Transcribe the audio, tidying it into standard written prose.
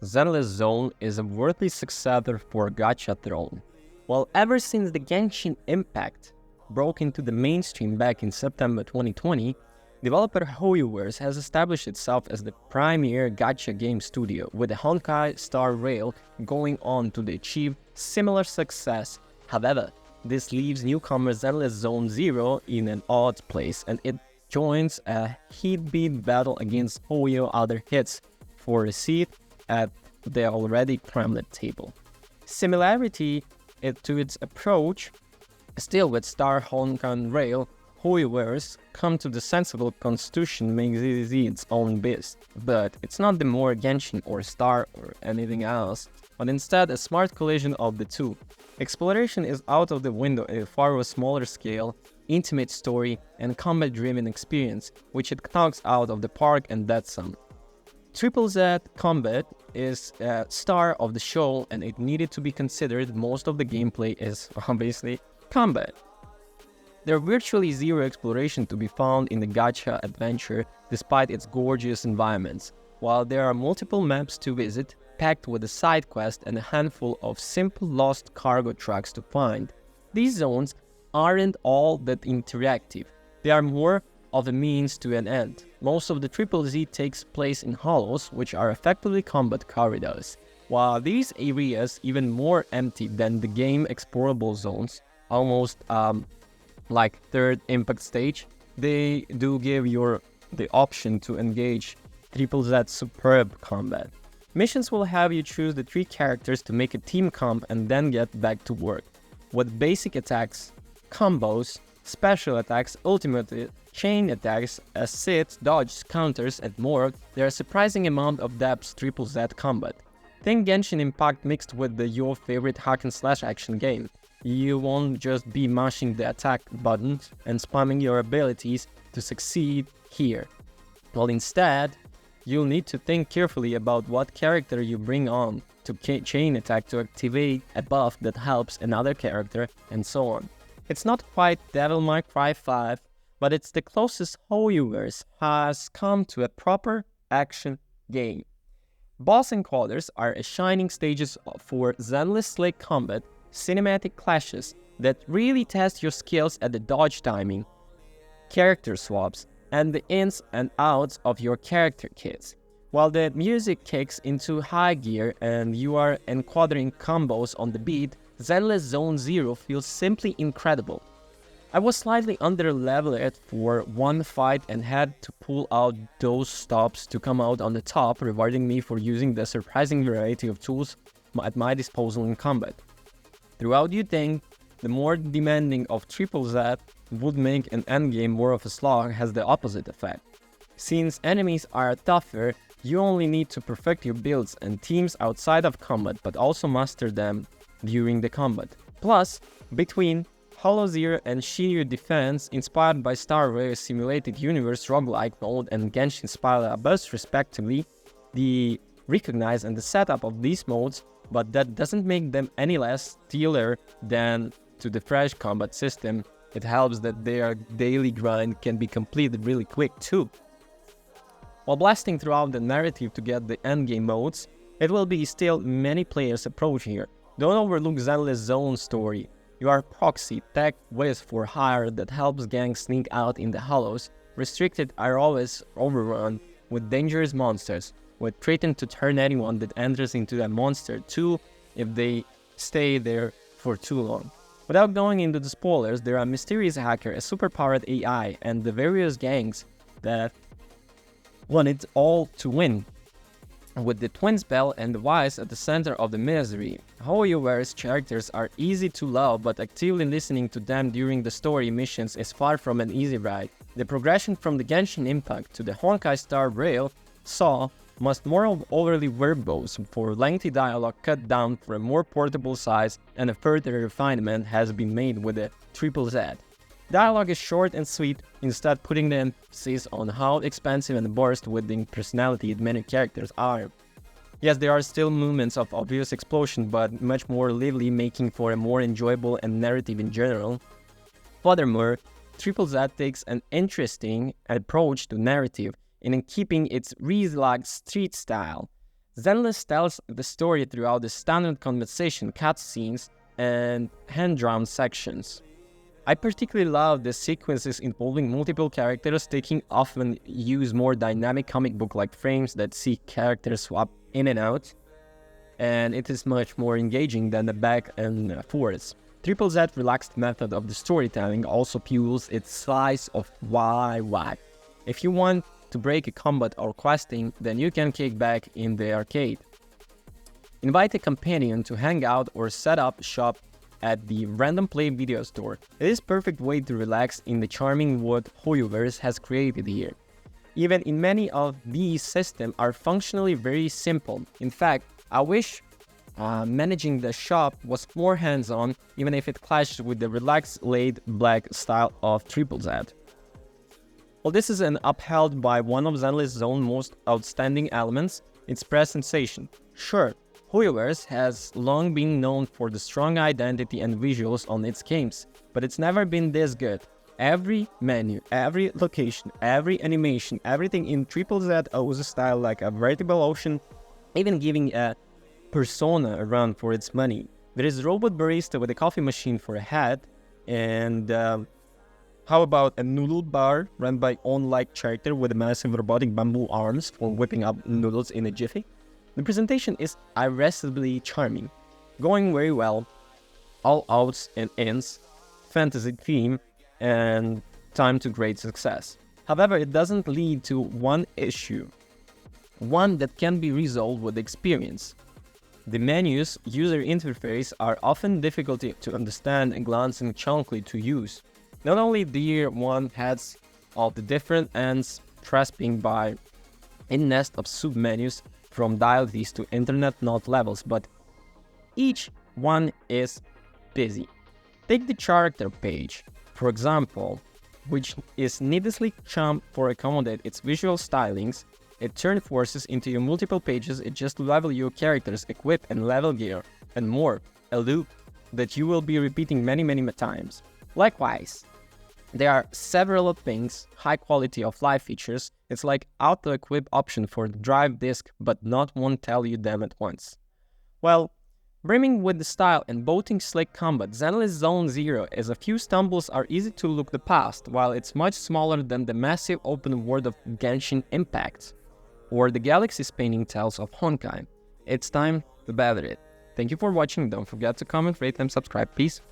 Zenless Zone is a worthy successor for Gacha Throne. Well, ever since the Genshin Impact broke into the mainstream back in September 2020, developer HoYoverse has established itself as the premier gacha game studio, with the Honkai Star Rail going on to achieve similar success. However, this leaves newcomer Zenless Zone Zero in an odd place, and it joins a heat-beat battle against HoYo other hits for a seat at the already crammed table. Similarity to its approach, still with Star Honkai Rail, HoYoverse come to the sensible constitution makes it its own beast. But it's not the more Genshin or Star or anything else, but instead a smart collision of the two. Exploration is out of the window at a far smaller scale, intimate story, and combat-driven experience, which it knocks out of the park and that's some. Triple Z Combat is a star of the show and it needed to be considered. Most of the gameplay is obviously combat. There's virtually zero exploration to be found in the gacha adventure despite its gorgeous environments, while there are multiple maps to visit, packed with a side quest and a handful of simple lost cargo trucks to find. These zones aren't all that interactive, they are more of a means to an end. Most of the Triple Z takes place in hollows, which are effectively combat corridors. While these areas even more empty than the game explorable zones, almost like third impact stage, they do give you the option to engage Triple Z's superb combat. Missions will have you choose the 3 characters to make a team comp and then get back to work. With basic attacks, combos, special attacks, ultimate chain attacks, assists, dodges, counters, and more, there are a surprising amount of depth Triple Z combat. Think Genshin Impact mixed with your favorite hack and slash action game. You won't just be mashing the attack button and spamming your abilities to succeed here. Well, instead, you'll need to think carefully about what character you bring on to chain attack to activate a buff that helps another character, and so on. It's not quite Devil May Cry 5, but it's the closest HoYoverse has come to a proper action game. Boss encounters are shining stages for zenless slick combat, cinematic clashes that really test your skills at the dodge timing, character swaps, and the ins and outs of your character kits. While the music kicks into high gear and you are encountering combos on the beat, Zenless Zone Zero feels simply incredible. I was slightly under-leveled for one fight and had to pull out those stops to come out on the top, rewarding me for using the surprising variety of tools at my disposal in combat. Throughout, you think the more demanding of Triple Z would make an endgame more of a slog has the opposite effect. Since enemies are tougher, you only need to perfect your builds and teams outside of combat, but also master them during the combat. Plus, between Hollow Zero and Shiryu Defense, inspired by Star Rail's simulated universe roguelike mode and Genshin Spiral Abyss respectively, the recognize and the setup of these modes, but that doesn't make them any less stellar than to the fresh combat system. It helps that their daily grind can be completed really quick too. While blasting throughout the narrative to get the endgame modes, it will be still many players' approach here. Don't overlook Zenless Zone's story. You are a proxy tech whiz for hire that helps gangs sneak out in the hollows. Restricted are always overrun with dangerous monsters, with threaten to turn anyone that enters into a monster too if they stay there for too long. Without going into the spoilers, there are a mysterious hacker, a superpowered AI, and the various gangs that want it all to win, with the twin spell and the Wise at the center of the misery. HoYoverse characters are easy to love, but actively listening to them during the story missions is far from an easy ride. The progression from the Genshin Impact to the Honkai Star Rail saw must more of overly verbose for lengthy dialogue cut down for a more portable size, and a further refinement has been made with the Triple Z. Dialogue is short and sweet, instead putting the emphasis on how expansive and burst with the personality many characters are. Yes, there are still moments of obvious explosion, but much more lively, making for a more enjoyable and narrative in general. Furthermore, Triple Z takes an interesting approach to narrative in keeping its relaxed street style. Zenless tells the story throughout the standard conversation, cutscenes, and hand-drawn sections. I particularly love the sequences involving multiple characters taking often use more dynamic comic book-like frames that see characters swap in and out, and it is much more engaging than the back and forwards. Triple Z's relaxed method of the storytelling also fuels its slice of why. If you want to break a combat or questing, then you can kick back in the arcade. Invite a companion to hang out or set up shop at the Random Play video store. It is a perfect way to relax in the charming what HoYoverse has created here. Even in many of these systems are functionally very simple. In fact, I wish managing the shop was more hands-on, even if it clashed with the relaxed laid-back style of Triple Z. Well, this is an upheld by one of Zenless Zone's most outstanding elements, its presentation. Sure, HoYoverse has long been known for the strong identity and visuals on its games, but it's never been this good. Every menu, every location, every animation, everything in Triple Z owes a style like a veritable ocean, even giving a persona a run for its money. There is a robot barista with a coffee machine for a head, and how about a noodle bar run by own-like character with massive robotic bamboo arms for whipping up noodles in a jiffy? The presentation is irresistibly charming, going very well, all outs and ins, fantasy theme, and time to great success. However, it doesn't lead to one issue, one that can be resolved with experience. The menu's user interface are often difficult to understand and glancing chunky to use. Not only do one has all the different ends grasping by a nest of sub-menus from dialities to internet node levels, but each one is busy. Take the character page, for example, which is needlessly chumped for accommodate its visual stylings. It turns forces into your multiple pages, it just level your characters, equip and level gear, and more, a loop that you will be repeating many times. Likewise, there are several things, high quality of life features. It's like auto-equip option for the drive disk, but not one tell you them at once. Well, brimming with the style and boating slick combat, Zenless Zone Zero is a few stumbles are easy to look the past, while it's much smaller than the massive open world of Genshin Impact, or the galaxy-spanning tales of Honkai. It's time to battle it. Thank you for watching, don't forget to comment, rate and subscribe, peace.